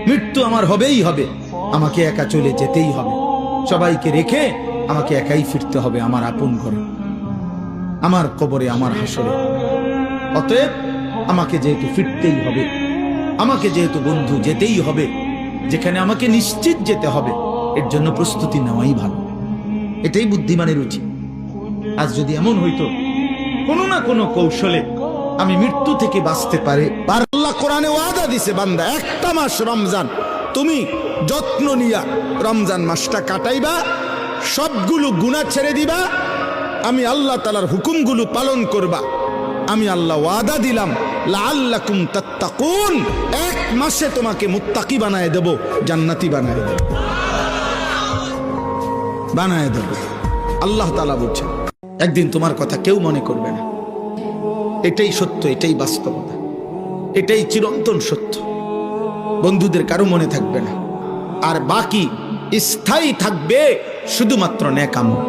মৃত্যু আমার হবেই হবে, আমাকে একা চলে যেতেই হবে, সবাইকে রেখে আমাকে একাই ফিরতে হবে আমার আপন ঘরে, আমার কবরে, আমার হাসরে। অতএব আমাকে যেহেতু ফিরতেই হবে, আমাকে যেহেতু বন্ধু যেতেই হবে, যেখানে আমাকে নিশ্চিত যেতে হবে, এর জন্য প্রস্তুতি নেওয়াই ভালো। এটাই বুদ্ধিমানের উচিত। আজ যদি এমন হইতো কোনো না কোনো কৌশলে আমি মৃত্যু থেকে বাঁচতে পারে। আল্লাহ কোরআনে ওয়াদা দিছে, বান্দা একটা মাস রমজান তুমি যত্ন নিয়া রমজান মাসটা কাটাইবা, সবগুলো গুনাহ ছেড়ে দিবা, আমি আল্লাহ তাআলার হুকুমগুলো পালন করবা। আমি আল্লাহ ওয়াদা দিলাম লাআল্লাকুম তাত্তাকুন, এক মাসে তোমাকে মুত্তাকি বানায় দেব, জান্নাতি বানায় দেব, বানায় দেব। আল্লাহ তাআলা বলছেন একদিন তোমার কথা কেউ মনে করবে না। এটাই সত্য, এটাই বাস্তবতা, এটাই চিরন্তন সত্য। বন্ধুদের কারো মনে থাকবে না, আর বাকি স্থায়ী থাকবে শুধুমাত্র নেক আমল।